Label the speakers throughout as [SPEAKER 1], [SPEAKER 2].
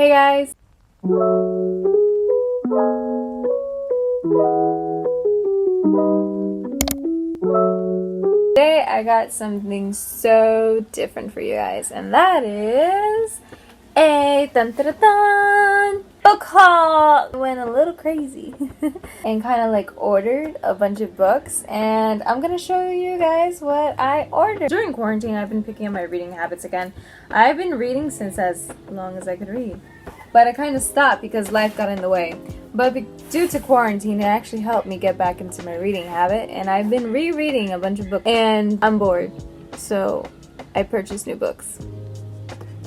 [SPEAKER 1] Hey guys! Today I got something so different for you guys, and that is a book haul. Went a little crazy and kind of like ordered a bunch of books, and I'm gonna show you guys what I ordered. During quarantine, I've been picking up my reading habits again. I've been reading since as long as I could read, but I kind of stopped because life got in the way. But due to quarantine, it actually helped me get back into my reading habit, and I've been rereading a bunch of books, and I'm bored, so I purchased new books.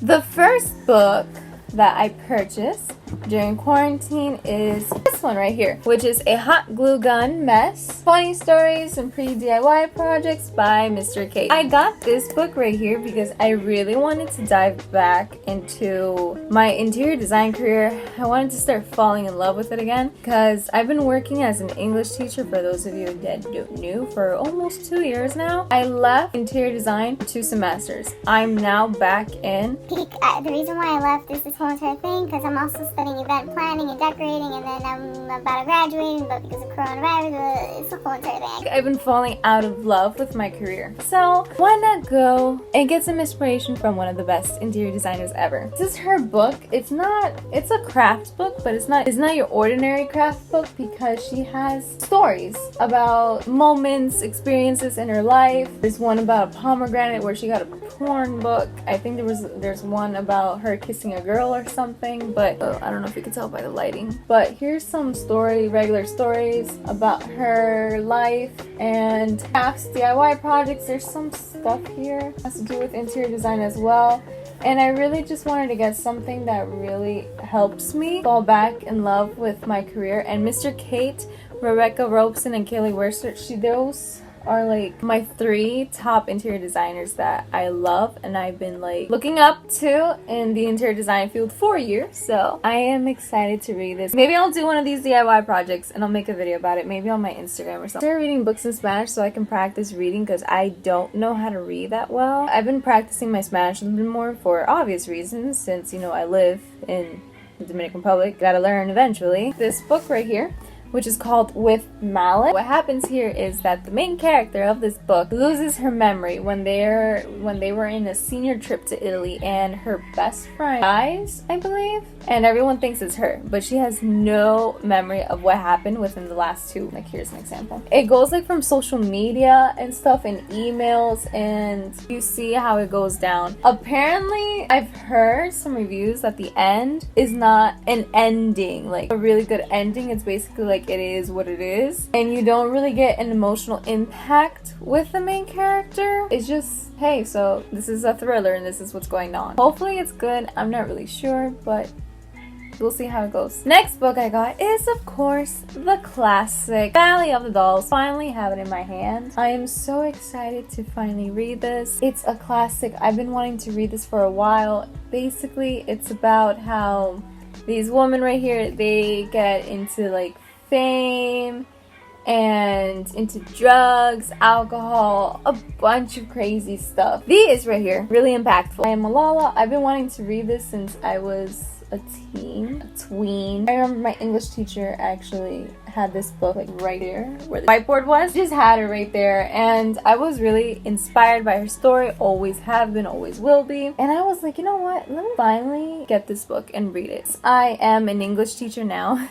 [SPEAKER 1] The first book that I purchased during quarantine is this one right here, which is A Hot Glue Gun Mess, 20 Stories and Pretty DIY Projects by Mr. K. I got this book right here because I really wanted to dive back into my interior design career. I wanted to start falling in love with it again because I've been working as an English teacher, for those of you that don't know, for almost 2 years now. I left interior design 2 semesters. I'm now back in.
[SPEAKER 2] The reason why I left is this whole entire thing because I'm also studying event planning and decorating, and then I'm about to graduate, but because of coronavirus, it's a whole entire thing.
[SPEAKER 1] I've been falling out of love with my career, so why not go and get some inspiration from one of the best interior designers ever. This is her book. It's a craft book, but it's not your ordinary craft book because she has stories about moments, experiences in her life. There's one about a pomegranate where she got a porn book. I think there's one about her kissing a girl or something, but I don't know if you can tell by the lighting. But here's some regular stories about her life and crafts, DIY projects. There's some stuff here that has to do with interior design as well. And I really just wanted to get something that really helps me fall back in love with my career. And Mr. Kate, Rebecca Robeson, and Kaylee Worcester, those are like my 3 top interior designers that I love and I've been like looking up to in the interior design field for years. So I am excited to read this. Maybe I'll do one of these DIY projects and I'll make a video about it, maybe on my Instagram or something. I started reading books in Spanish so I can practice reading because I don't know how to read that well. I've been practicing my Spanish a little bit more for obvious reasons, since I live in the Dominican Republic. Gotta learn eventually. This book right here, which is called With Mallet. What happens here is that the main character of this book loses her memory when they were in a senior trip to Italy, and her best friend dies, I believe, and everyone thinks it's her, but she has no memory of what happened within the last 2. Like, here's an example. It goes like from social media and stuff and emails, and you see how it goes down. Apparently, I've heard some reviews that the end is not an ending, like a really good ending. It's basically like it is what it is, and you don't really get an emotional impact with the main character. It's just, hey, so this is a thriller and this is what's going on. Hopefully it's good. I'm not really sure, but we'll see how it goes. Next book I got is, of course, the classic Valley of the Dolls. Finally have it in my hand. I am so excited to finally read this. It's a classic. I've been wanting to read this for a while. Basically, it's about how these women right here, they get into like fame and into drugs, alcohol, a bunch of crazy stuff. These right here, really impactful. I am Malala. I've been wanting to read this since I was a tween. I remember my English teacher actually had this book like right there where the whiteboard was. Just had it right there, and I was really inspired by her story. Always have been, always will be. And I was like, you know what? Let me finally get this book and read it. I am an English teacher now.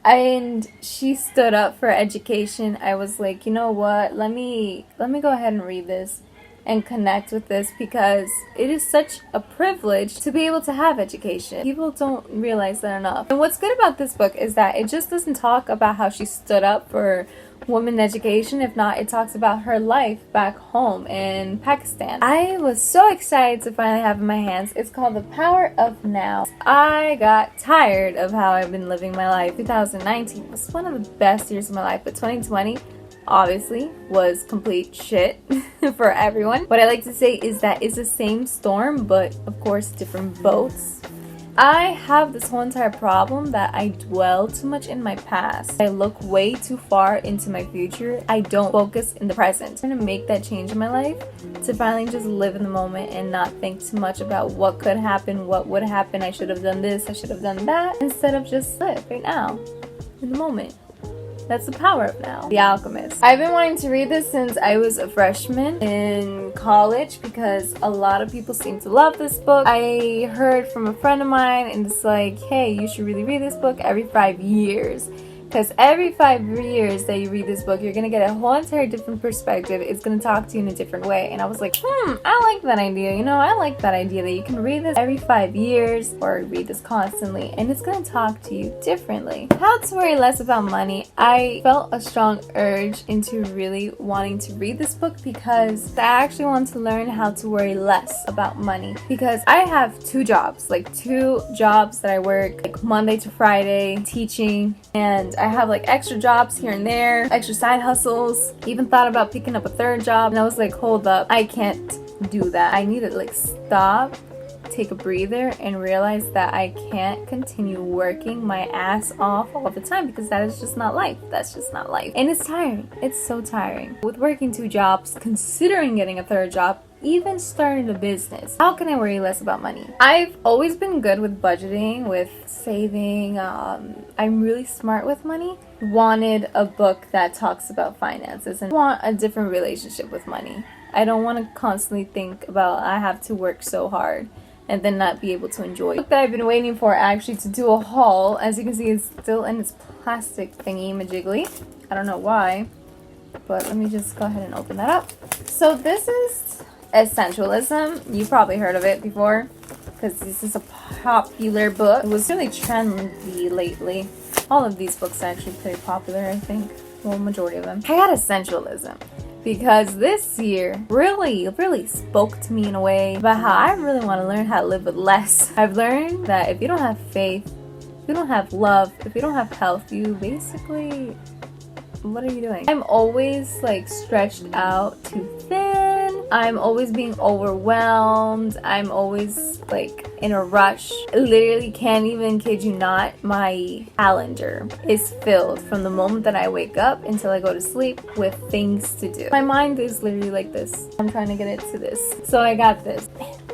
[SPEAKER 1] And she stood up for education. I was like, you know what, let me go ahead and read this and connect with this because it is such a privilege to be able to have education. People don't realize that enough. And what's good about this book is that it just doesn't talk about how she stood up for women education. If not, it talks about her life back home in Pakistan. I was so excited to finally have it in my hands. It's called The Power of Now. I got tired of how I've been living my life. 2019 was one of the best years of my life, but 2020 obviously was complete shit for everyone. What I like to say is that it's the same storm, but of course different boats. I have this whole entire problem that I dwell too much in my past. I look way too far into my future. I don't focus in the present. I'm trying to make that change in my life to finally just live in the moment and not think too much about what could happen, what would happen, I should have done this, I should have done that, instead of just live right now, in the moment. That's the power of now. The Alchemist. I've been wanting to read this since I was a freshman in college because a lot of people seem to love this book. I heard from a friend of mine and it's like, hey, you should really read this book every 5 years. Because every 5 years that you read this book, you're going to get a whole entire different perspective. It's going to talk to you in a different way. And I was like, I like that idea. You know, I like that idea that you can read this every 5 years or read this constantly. And it's going to talk to you differently. How to Worry Less About Money. I felt a strong urge into really wanting to read this book because I actually want to learn how to worry less about money. Because I have 2 jobs, like 2 jobs that I work like Monday to Friday teaching, and I have like extra jobs here and there, extra side hustles. Even thought about picking up a 3rd job and I was like, hold up, I can't do that. I need to like stop, take a breather, and realize that I can't continue working my ass off all the time because that is just not life. That's just not life. And it's tiring. It's so tiring. With working 2 jobs, considering getting a 3rd job, even starting a business. How can I worry less about money? I've always been good with budgeting, with saving. I'm really smart with money. Wanted a book that talks about finances and want a different relationship with money. I don't want to constantly think about I have to work so hard and then not be able to enjoy it. The book that I've been waiting for actually to do a haul, as you can see, is still in its plastic thingy majiggly. I don't know why, but let me just go ahead and open that up. So this is Essentialism. You probably heard of it before because this is a popular book. It was really trendy lately. All of these books are actually pretty popular, I think. Well, majority of them. I got Essentialism because this year really spoke to me in a way about how I really want to learn how to live with less. I've learned that if you don't have faith, if you don't have love, if you don't have health, you basically, what are you doing? I'm always like stretched out too thin. I'm always being overwhelmed. I'm always like in a rush. I literally can't even kid you not. My calendar is filled from the moment that I wake up until I go to sleep with things to do. My mind is literally like this. I'm trying to get it to this. So I got this.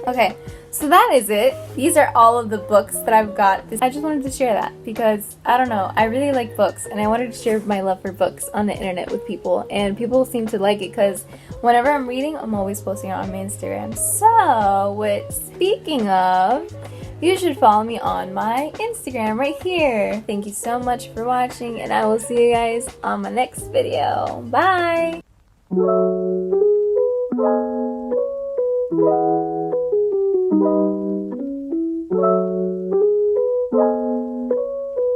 [SPEAKER 1] Okay, so that is it. These are all of the books that I've got. I just wanted to share that because, I don't know, I really like books and I wanted to share my love for books on the internet with people, and people seem to like it because whenever I'm reading, I'm always posting it on my Instagram. So, speaking of, you should follow me on my Instagram right here. Thank you so much for watching, and I will see you guys on my next video. Bye!